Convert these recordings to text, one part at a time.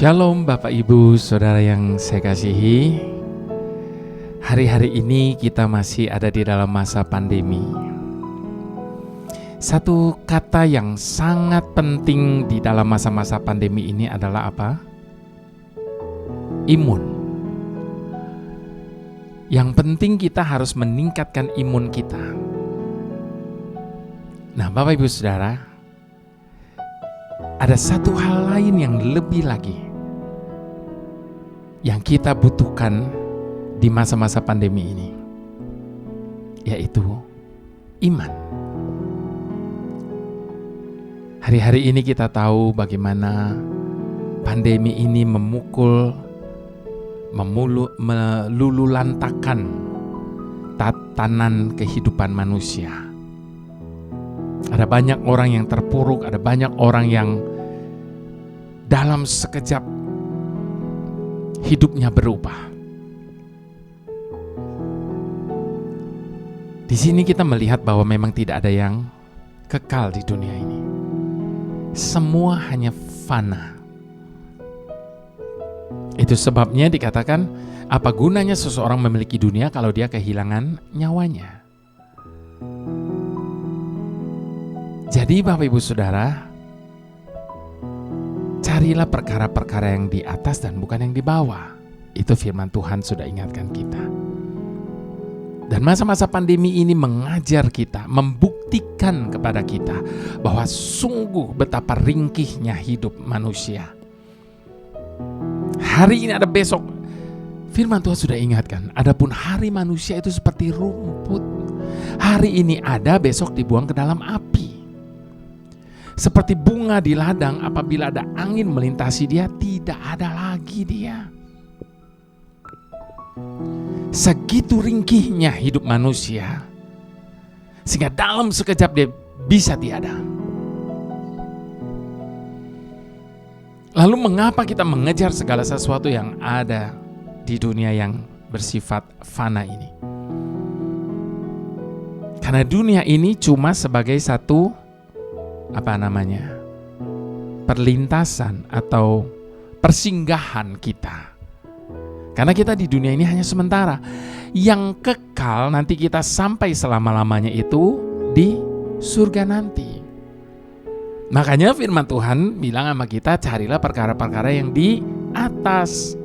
Shalom Bapak Ibu Saudara yang saya kasihi. Hari-hari ini kita masih ada di dalam masa pandemi. Satu kata yang sangat penting di dalam masa-masa pandemi ini adalah apa? Imun. Yang penting kita harus meningkatkan imun kita. Nah, Bapak Ibu Saudara, ada satu hal lain yang lebih lagi yang kita butuhkan di masa-masa pandemi ini, yaitu iman. Hari-hari ini kita tahu bagaimana pandemi ini melululantakkan tatanan kehidupan manusia. Ada banyak orang yang terpuruk, ada banyak orang yang dalam sekejap hidupnya berubah. Di sini kita melihat bahwa memang tidak ada yang kekal di dunia ini. Semua hanya fana. Itu sebabnya dikatakan, apa gunanya seseorang memiliki dunia kalau dia kehilangan nyawanya? Jadi Bapak Ibu Saudara, carilah perkara-perkara yang di atas dan bukan yang di bawah. Itu firman Tuhan sudah ingatkan kita. Dan masa-masa pandemi ini mengajar kita, membuktikan kepada kita bahwa sungguh betapa ringkihnya hidup manusia. Hari ini ada besok. Firman Tuhan sudah ingatkan, adapun hari manusia itu seperti rumput. Hari ini ada, besok dibuang ke dalam api. Seperti bunga di ladang, apabila ada angin melintasi dia, tidak ada lagi dia. Segitu ringkihnya hidup manusia, sehingga dalam sekejap dia bisa tiada. Lalu mengapa kita mengejar segala sesuatu yang ada di dunia yang bersifat fana ini? Karena dunia ini cuma sebagai satu perlintasan atau persinggahan kita. Karena kita di dunia ini hanya sementara. Yang kekal nanti kita sampai selama-lamanya itu di surga nanti. Makanya firman Tuhan bilang sama kita, carilah perkara-perkara yang di atas.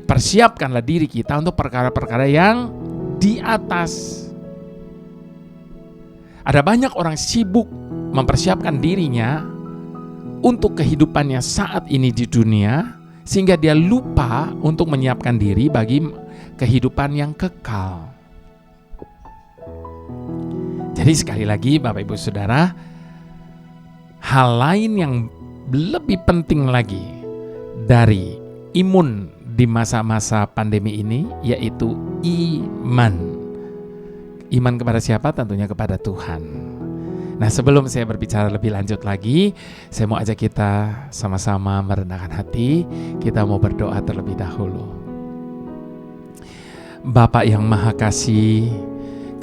Persiapkanlah diri kita untuk perkara-perkara yang di atas. Ada banyak orang sibuk mempersiapkan dirinya untuk kehidupannya saat ini di dunia, sehingga dia lupa untuk menyiapkan diri bagi kehidupan yang kekal. Jadi sekali lagi Bapak Ibu Saudara, hal lain yang lebih penting lagi dari imun di masa-masa pandemi ini yaitu iman. Iman kepada siapa? Tentunya kepada Tuhan. Nah, sebelum saya berbicara lebih lanjut lagi, saya mau ajak kita sama-sama merendahkan hati. Kita mau berdoa terlebih dahulu. Bapa yang Maha Kasih,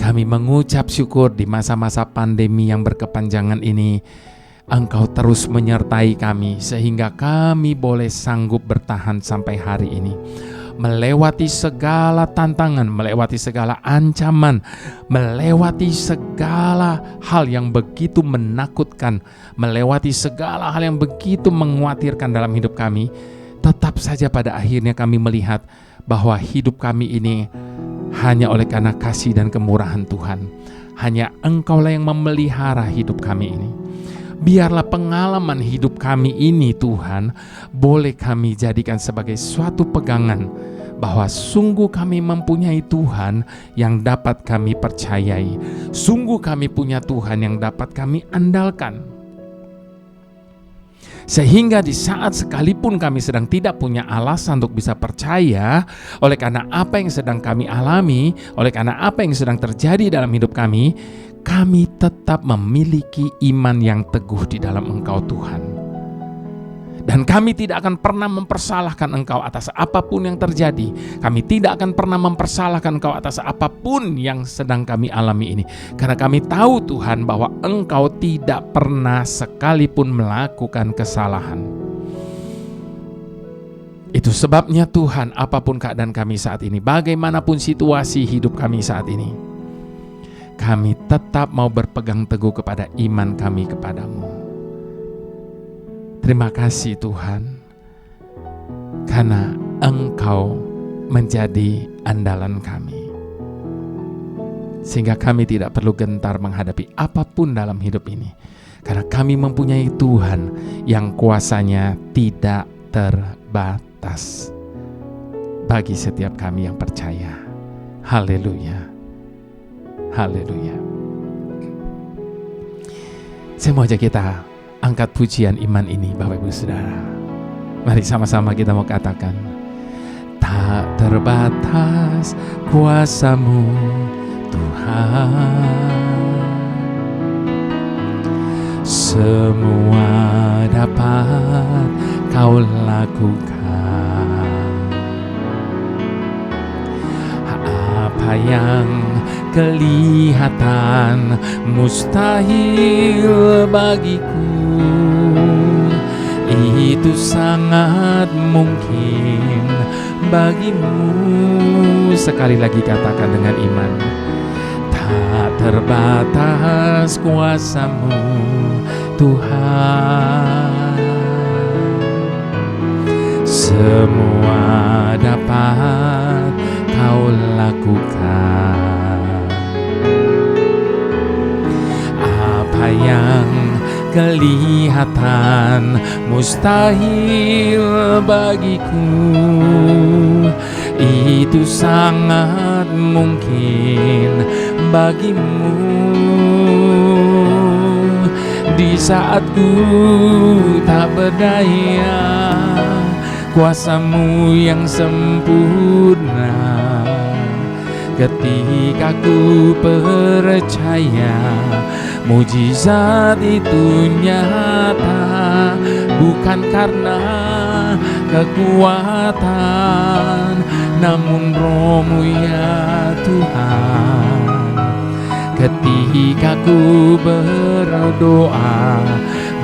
kami mengucap syukur di masa-masa pandemi yang berkepanjangan ini. Engkau terus menyertai kami sehingga kami boleh sanggup bertahan sampai hari ini. Melewati segala tantangan, melewati segala ancaman, melewati segala hal yang begitu menakutkan, melewati segala hal yang begitu mengkhawatirkan dalam hidup kami. Tetap saja pada akhirnya kami melihat bahwa hidup kami ini hanya oleh karena kasih dan kemurahan Tuhan. Hanya Engkaulah yang memelihara hidup kami ini. Biarlah pengalaman hidup kami ini Tuhan boleh kami jadikan sebagai suatu pegangan bahwa sungguh kami mempunyai Tuhan yang dapat kami percayai. Sungguh kami punya Tuhan yang dapat kami andalkan. Sehingga di saat sekalipun kami sedang tidak punya alasan untuk bisa percaya oleh karena apa yang sedang kami alami, oleh karena apa yang sedang terjadi dalam hidup kami tetap memiliki iman yang teguh di dalam Engkau Tuhan. Dan kami tidak akan pernah mempersalahkan Engkau atas apapun yang terjadi. Kami tidak akan pernah mempersalahkan Engkau atas apapun yang sedang kami alami ini. Karena kami tahu Tuhan bahwa Engkau tidak pernah sekalipun melakukan kesalahan. Itu sebabnya Tuhan, apapun keadaan kami saat ini, bagaimanapun situasi hidup kami saat ini, kami tetap mau berpegang teguh kepada iman kami kepadamu. Terima kasih Tuhan, karena Engkau menjadi andalan kami, sehingga kami tidak perlu gentar menghadapi apapun dalam hidup ini, karena kami mempunyai Tuhan yang kuasanya tidak terbatas bagi setiap kami yang percaya. Haleluya, haleluya. Saya mau ajak kita angkat pujian iman ini, Bapak Ibu Saudara. Mari sama-sama kita mau katakan, tak terbatas kuasa-Mu Tuhan, semua dapat Kau lakukan. Apa yang kelihatan mustahil bagiku, itu sangat mungkin bagimu. Sekali lagi katakan dengan iman, tak terbatas kuasa-Mu Tuhan, semua dapat Kau lakukan. Apa yang kelihatan mustahil bagiku, itu sangat mungkin bagimu. Di saat ku tak berdaya, kuasa-Mu yang sempurna. Ketika ku percaya, mujizat itu nyata, bukan karena kekuatan, namun Roh-Mu ya Tuhan. Ketika ku berdoa,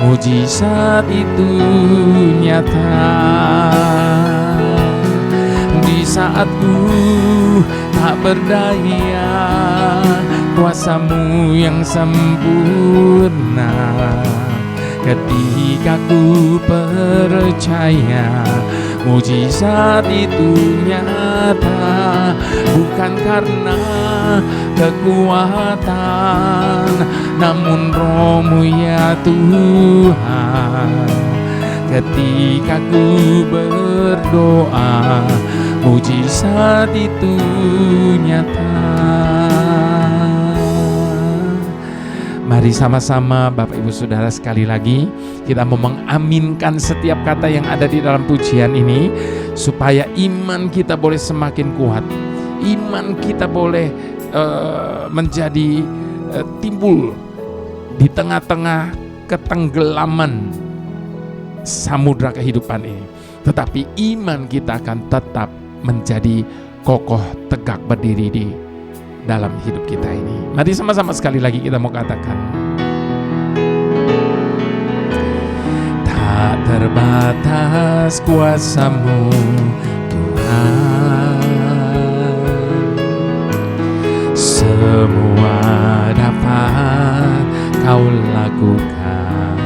mujizat itu nyata. Di saat ku tak berdaya, kuasa-Mu yang sempurna. Ketika ku percaya, mujizat itu nyata, bukan karena kekuatan, namun Roh-Mu ya Tuhan. Ketika ku berdoa, mujizat itu nyata. Mari sama-sama Bapak Ibu Saudara sekali lagi kita mau mengaminkan setiap kata yang ada di dalam pujian ini, supaya iman kita boleh semakin kuat, iman kita boleh menjadi timbul di tengah-tengah ketenggelaman samudra kehidupan ini, tetapi iman kita akan tetap menjadi kokoh tegak berdiri di dalam hidup kita ini. Mari sama-sama sekali lagi kita mau katakan, tak terbatas kuasa-Mu Tuhan, semua dapat Kau lakukan.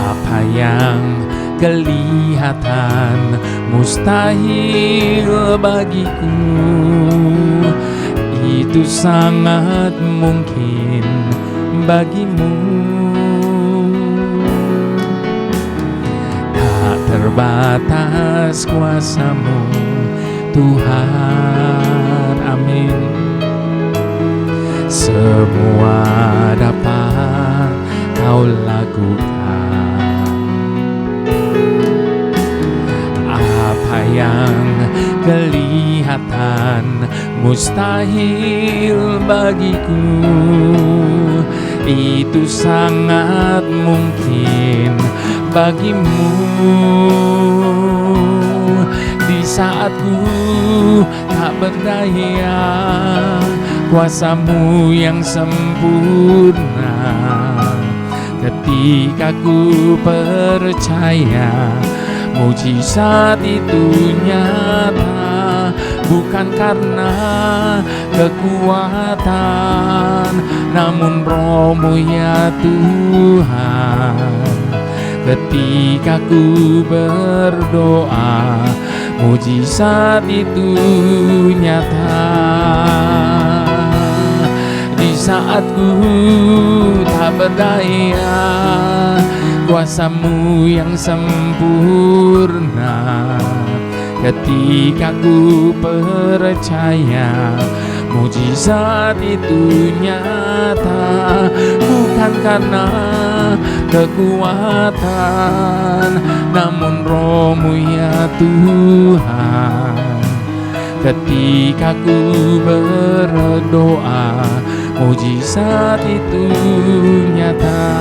Apa yang kelihatan mustahil bagiku, itu sangat mungkin bagimu. Tak terbatas kuasa-Mu Tuhan, amin. Semua dapat Kau lakukan. Apa yang kelihatan mustahil bagiku, itu sangat mungkin bagimu. Di saat ku tak berdaya, kuasa-Mu yang sempurna. Ketika ku percaya mujizat itu nyata, bukan karena kekuatan, namun Roh-Mu ya Tuhan. Ketika ku berdoa, mujizat itu nyata. Di saat ku tak berdaya, kuasa-Mu yang sempurna. Ketika ku percaya, mujizat itu nyata, bukan karena kekuatan, namun Roh-Mu ya Tuhan. Ketika ku berdoa, mujizat itu nyata.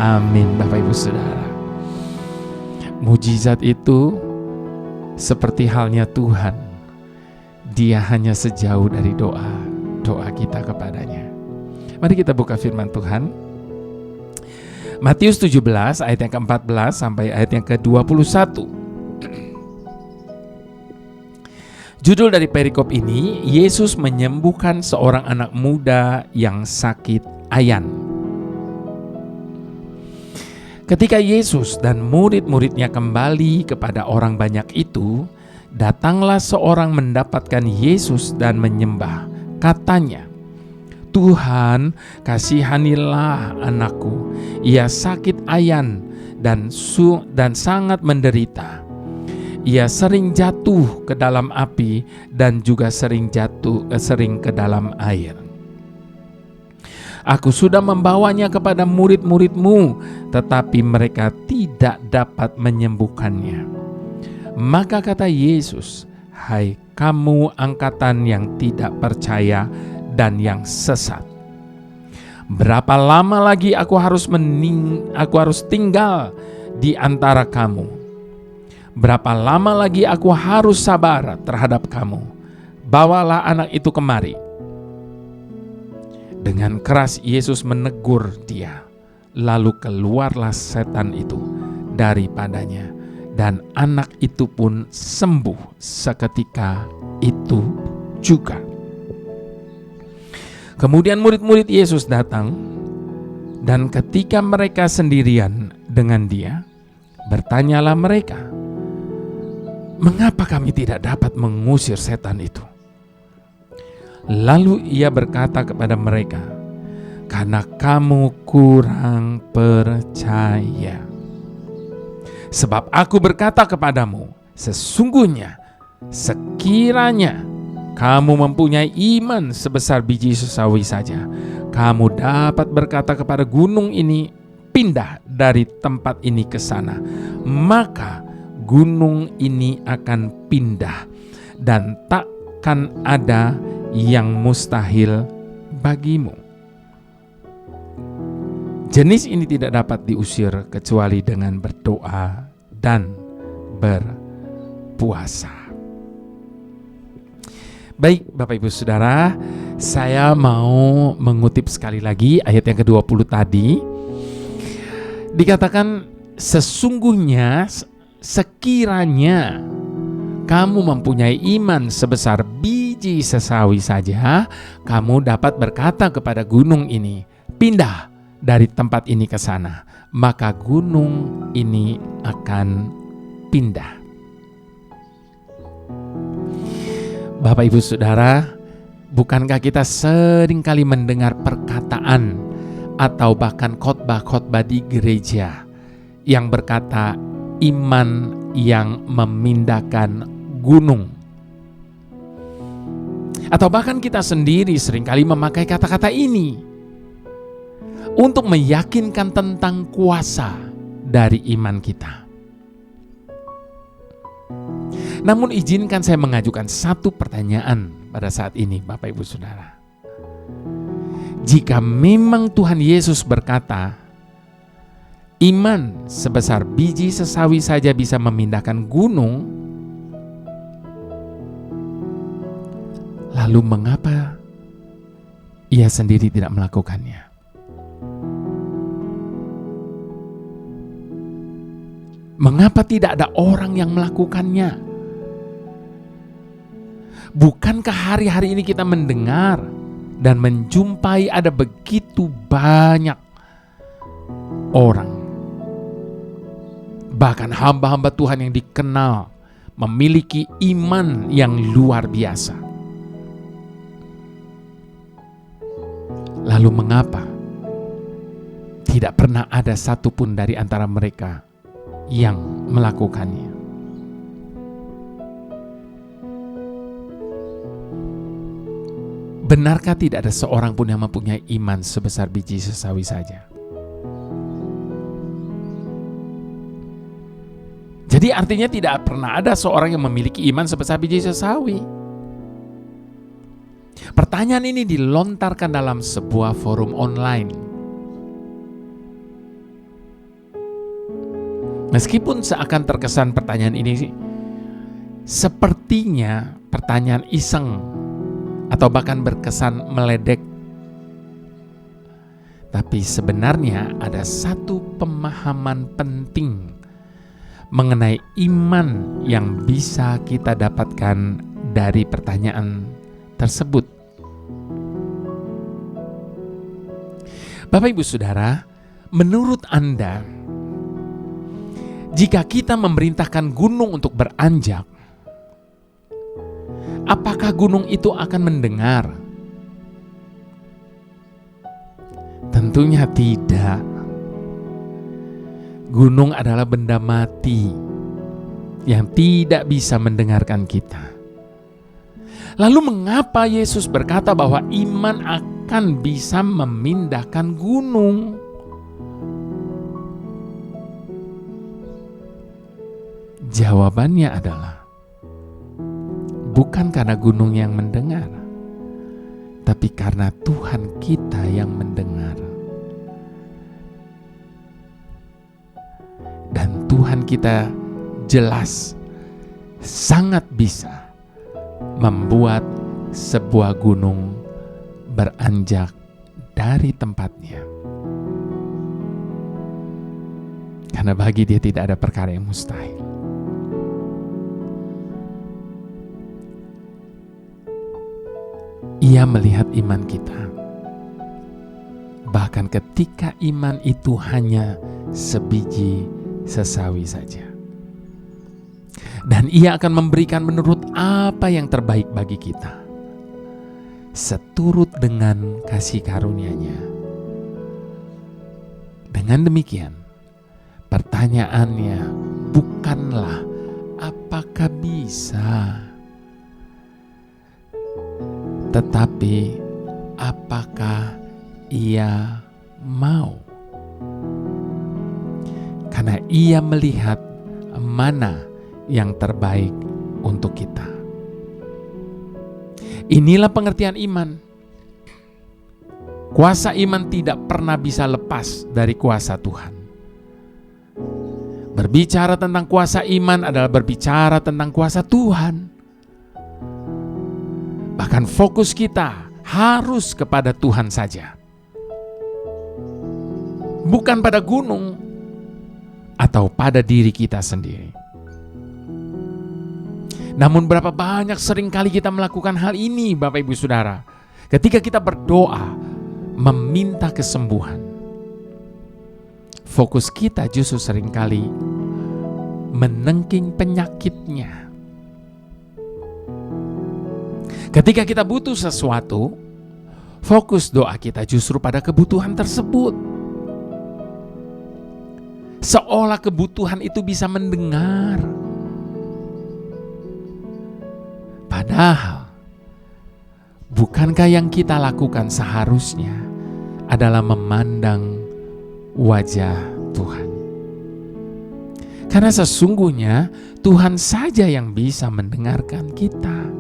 Amin, Bapak Ibu Saudara. Mujizat itu seperti halnya Tuhan, Dia hanya sejauh dari doa kita kepadanya. Mari kita buka firman Tuhan. Matius 17 ayat yang ke-14 sampai ayat yang ke-21. Judul dari perikop ini, Yesus menyembuhkan seorang anak muda yang sakit ayan. Ketika Yesus dan murid-muridnya kembali kepada orang banyak itu, datanglah seorang mendapatkan Yesus dan menyembah. Katanya, "Tuhan, kasihanilah anakku. Ia sakit ayan dan sangat menderita. Ia sering jatuh ke dalam api dan juga sering ke dalam air. Aku sudah membawanya kepada murid-murid-Mu, tetapi mereka tidak dapat menyembuhkannya." Maka kata Yesus, "Hai kamu angkatan yang tidak percaya dan yang sesat, berapa lama lagi aku harus tinggal di antara kamu? Berapa lama lagi aku harus sabar terhadap kamu? Bawalah anak itu kemari." Dengan keras Yesus menegur dia. Lalu keluarlah setan itu daripadanya, dan anak itu pun sembuh seketika itu juga. Kemudian murid-murid Yesus datang, dan ketika mereka sendirian dengan dia, bertanyalah mereka, "Mengapa kami tidak dapat mengusir setan itu?" Lalu ia berkata kepada mereka, "Karena kamu kurang percaya. Sebab aku berkata kepadamu, sesungguhnya sekiranya kamu mempunyai iman sebesar biji sesawi saja, kamu dapat berkata kepada gunung ini, pindah dari tempat ini ke sana, maka gunung ini akan pindah, dan takkan ada yang mustahil bagimu." Jenis ini tidak dapat diusir kecuali dengan berdoa dan berpuasa. Baik Bapak Ibu Saudara, saya mau mengutip sekali lagi ayat yang ke-20 tadi. Dikatakan, sesungguhnya sekiranya kamu mempunyai iman sebesar biji sesawi saja, kamu dapat berkata kepada gunung ini, pindah dari tempat ini ke sana, maka gunung ini akan pindah. Bapak Ibu Saudara, bukankah kita seringkali mendengar perkataan atau bahkan khotbah-khotbah di gereja yang berkata iman yang memindahkan gunung? Atau bahkan kita sendiri seringkali memakai kata-kata ini untuk meyakinkan tentang kuasa dari iman kita. Namun izinkan saya mengajukan satu pertanyaan pada saat ini Bapak Ibu Saudara. Jika memang Tuhan Yesus berkata, iman sebesar biji sesawi saja bisa memindahkan gunung, lalu mengapa ia sendiri tidak melakukannya. Mengapa tidak ada orang yang melakukannya? Bukankah hari-hari ini kita mendengar dan menjumpai ada begitu banyak orang, bahkan hamba-hamba Tuhan yang dikenal memiliki iman yang luar biasa. Lalu mengapa tidak pernah ada satupun dari antara mereka yang melakukannya? Benarkah tidak ada seorang pun yang mempunyai iman sebesar biji sesawi saja? Jadi artinya tidak pernah ada seorang yang memiliki iman sebesar biji sesawi. Pertanyaan ini dilontarkan dalam sebuah forum online. Meskipun seakan terkesan pertanyaan ini sepertinya pertanyaan iseng atau bahkan berkesan meledek, tapi sebenarnya ada satu pemahaman penting mengenai iman yang bisa kita dapatkan dari pertanyaan tersebut. Bapak Ibu Saudara, menurut Anda, jika kita memerintahkan gunung untuk beranjak, apakah gunung itu akan mendengar? Tentunya tidak. Gunung adalah benda mati yang tidak bisa mendengarkan kita. Lalu mengapa Yesus berkata bahwa iman akan bisa memindahkan gunung? Jawabannya adalah bukan karena gunung yang mendengar, tapi karena Tuhan kita yang mendengar. Dan Tuhan kita jelas sangat bisa membuat sebuah gunung beranjak dari tempatnya. Karena bagi Dia tidak ada perkara yang mustahil. Ia melihat iman kita. Bahkan ketika iman itu hanya sebiji sesawi saja. Dan Ia akan memberikan menurut apa yang terbaik bagi kita, seturut dengan kasih karunia-Nya. Dengan demikian, pertanyaannya bukanlah apakah bisa, tetapi apakah Ia mau. Karena Ia melihat mana yang terbaik untuk kita. Inilah pengertian iman. Kuasa iman tidak pernah bisa lepas dari kuasa Tuhan. Berbicara tentang kuasa iman adalah berbicara tentang kuasa Tuhan. Bahkan fokus kita harus kepada Tuhan saja, bukan pada gunung atau pada diri kita sendiri. Namun berapa banyak seringkali kita melakukan hal ini, Bapak Ibu Saudara, ketika kita berdoa meminta kesembuhan. Fokus kita justru seringkali menengking penyakitnya. Ketika kita butuh sesuatu, fokus doa kita justru pada kebutuhan tersebut. Seolah kebutuhan itu bisa mendengar. Padahal, bukankah yang kita lakukan seharusnya adalah memandang wajah Tuhan? Karena sesungguhnya Tuhan saja yang bisa mendengarkan kita.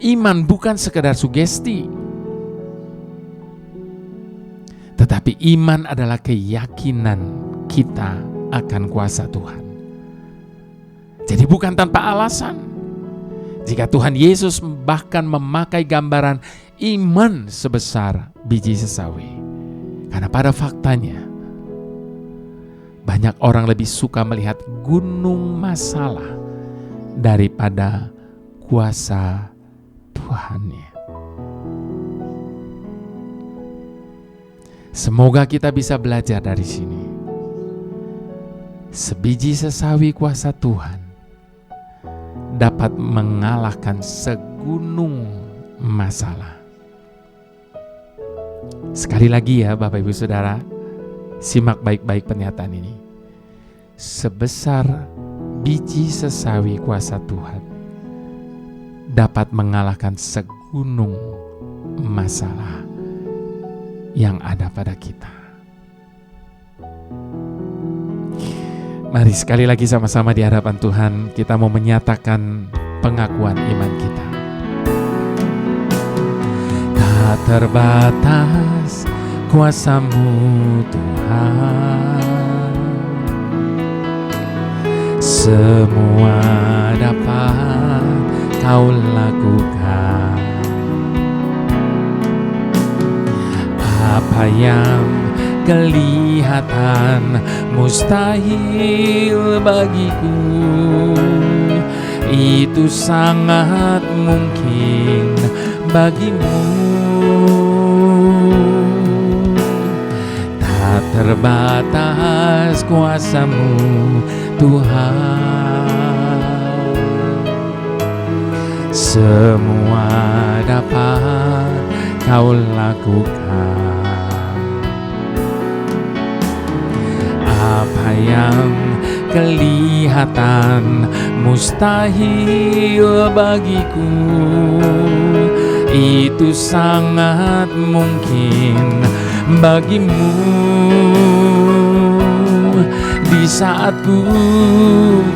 Iman bukan sekedar sugesti, tetapi iman adalah keyakinan kita akan kuasa Tuhan. Jadi bukan tanpa alasan, Jika Tuhan Yesus bahkan memakai gambaran iman sebesar biji sesawi. Karena pada faktanya, banyak orang lebih suka melihat gunung masalah daripada kuasa Tuhannya. Semoga kita bisa belajar dari sini. Sebiji sesawi kuasa Tuhan dapat mengalahkan segunung masalah. Sekali lagi ya Bapak Ibu Saudara, simak baik-baik pernyataan ini. Sebesar biji sesawi kuasa Tuhan dapat mengalahkan segunung masalah yang ada pada kita. Mari sekali lagi sama-sama di hadapan Tuhan kita mau menyatakan pengakuan iman kita. Tak terbatas kuasa-Mu Tuhan, semua dapat Kau lakukan. Apa yang kelihatan mustahil bagiku, itu sangat mungkin bagimu. Tak terbatas kuasa-Mu Tuhan, semua dapat Kau lakukan. Apa yang kelihatan mustahil bagiku, itu sangat mungkin bagimu. Di saat ku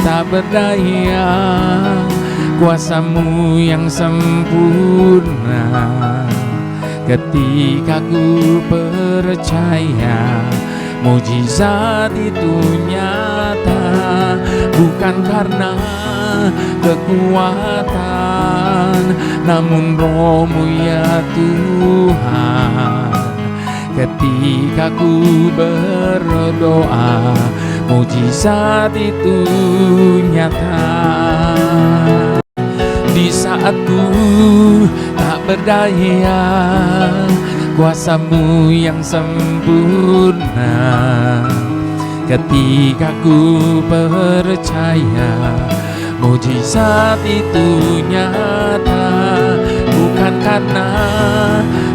tak berdaya, kuasa-Mu yang sempurna. Ketika ku percaya mujizat itu nyata, bukan karena kekuatan, namun Roh-Mu ya Tuhan. Ketika ku berdoa, mujizat itu nyata. Di saat ku tak berdaya, kuasa-Mu yang sempurna. Ketika ku percaya, mujizat itu nyata, bukan karena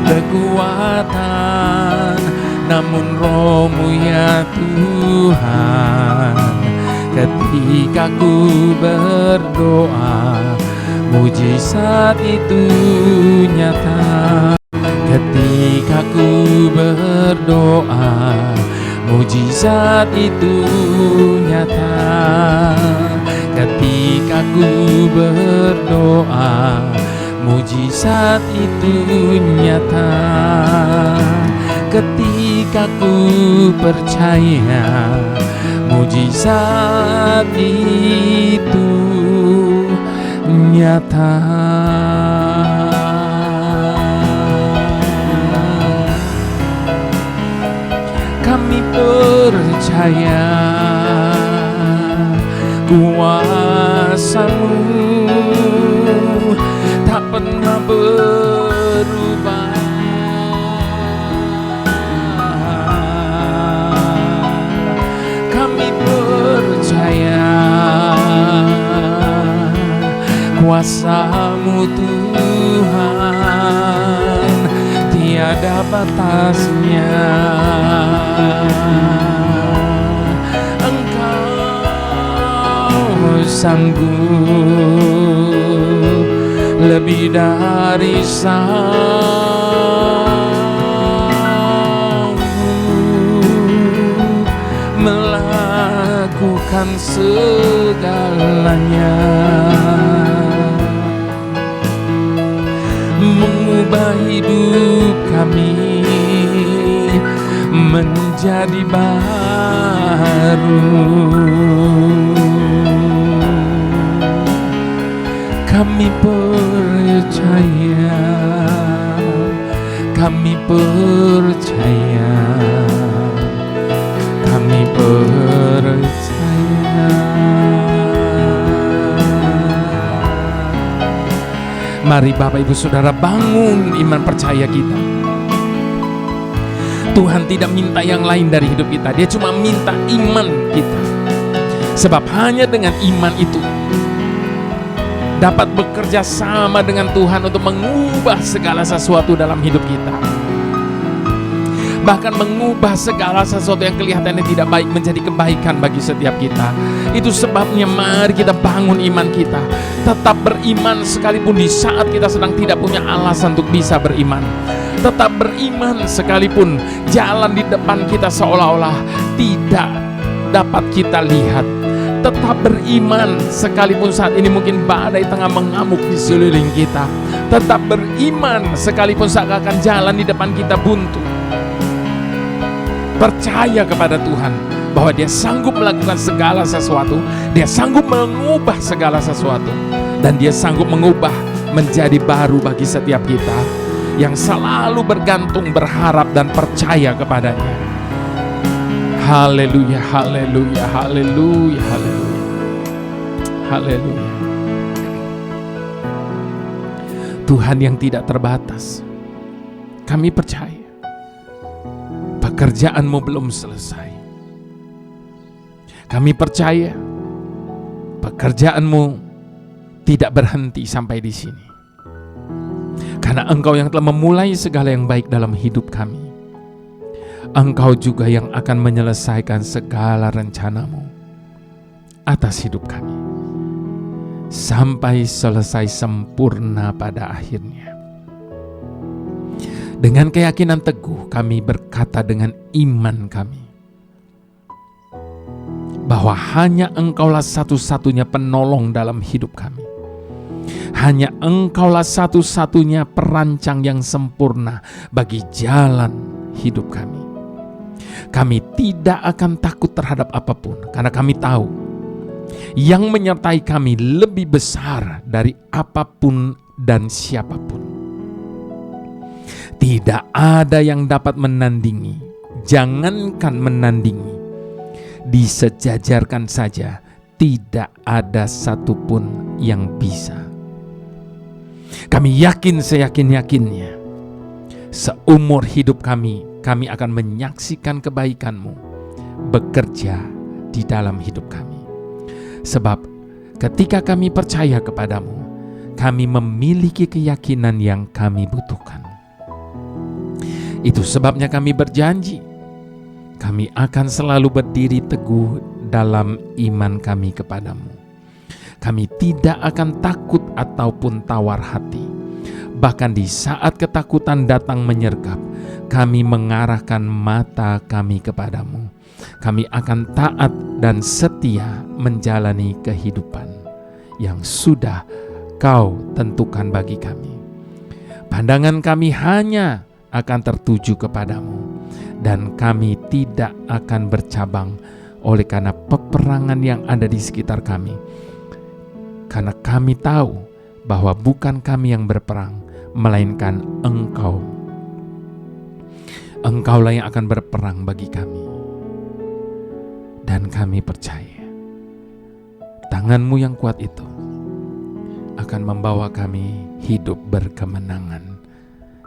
kekuatan, namun Roh-Mu ya Tuhan. Ketika ku berdoa, mujizat itu nyata. Ketika ku berdoa, mujizat itu nyata. Ketika ku berdoa, mujizat itu nyata. Ketika ku percaya, mujizat itu nyata. Kami percaya kuasa-Mu tak pernah berubah. Kami percaya kuasa-Mu Tuhan tiada batasnya. Engkau sanggup lebih dari sanggup melakukan segalanya, mengubah hidup kami menjadi baru. Kami Kami percaya, kami percaya, kami percaya. Mari Bapak Ibu Saudara bangun iman percaya kita. Tuhan tidak minta yang lain dari hidup kita, Dia cuma minta iman kita. Sebab hanya dengan iman itu dapat bekerja sama dengan Tuhan untuk mengubah segala sesuatu dalam hidup kita. Bahkan mengubah segala sesuatu yang kelihatannya tidak baik menjadi kebaikan bagi setiap kita. Itu sebabnya mari kita bangun iman kita. Tetap beriman sekalipun di saat kita sedang tidak punya alasan untuk bisa beriman. Tetap beriman sekalipun jalan di depan kita seolah-olah tidak dapat kita lihat. Tetap beriman sekalipun saat ini mungkin badai tengah mengamuk di sekeliling kita. Tetap beriman sekalipun seakan jalan di depan kita buntu. Percaya kepada Tuhan bahwa Dia sanggup melakukan segala sesuatu. Dia sanggup mengubah segala sesuatu. Dan Dia sanggup mengubah menjadi baru bagi setiap kita yang selalu bergantung, berharap dan percaya kepadanya. Haleluya, haleluya, haleluya, haleluya, haleluya. Tuhan yang tidak terbatas, kami percaya pekerjaan-Mu belum selesai. Kami percaya pekerjaan-Mu tidak berhenti sampai di sini. Karena Engkau yang telah memulai segala yang baik dalam hidup kami, Engkau juga yang akan menyelesaikan segala rencana-Mu atas hidup kami sampai selesai sempurna pada akhirnya. Dengan keyakinan teguh kami berkata dengan iman kami bahwa hanya Engkaulah satu-satunya penolong dalam hidup kami. Hanya Engkaulah satu-satunya perancang yang sempurna bagi jalan hidup kami. Kami tidak akan takut terhadap apapun, karena kami tahu yang menyertai kami lebih besar dari apapun dan siapapun. Tidak ada yang dapat menandingi, jangankan menandingi, disejajarkan saja, tidak ada satupun yang bisa. Kami yakin seyakin-yakinnya, seumur hidup kami akan menyaksikan kebaikan-Mu bekerja di dalam hidup kami. Sebab ketika kami percaya kepadamu, kami memiliki keyakinan yang kami butuhkan. Itu sebabnya kami berjanji, kami akan selalu berdiri teguh dalam iman kami kepadamu. Kami tidak akan takut ataupun tawar hati. Bahkan di saat ketakutan datang menyergap, kami mengarahkan mata kami kepadamu. Kami akan taat dan setia menjalani kehidupan yang sudah Kau tentukan bagi kami. Pandangan kami hanya akan tertuju kepadamu, dan kami tidak akan bercabang oleh karena peperangan yang ada di sekitar kami. Karena kami tahu bahwa bukan kami yang berperang, melainkan Engkau. Engkaulah yang akan berperang bagi kami. Dan kami percaya tangan-Mu yang kuat itu akan membawa kami hidup berkemenangan.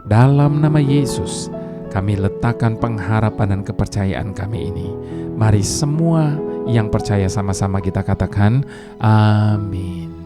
Dalam nama Yesus kami letakkan pengharapan dan kepercayaan kami ini. Mari semua yang percaya sama-sama kita katakan amin.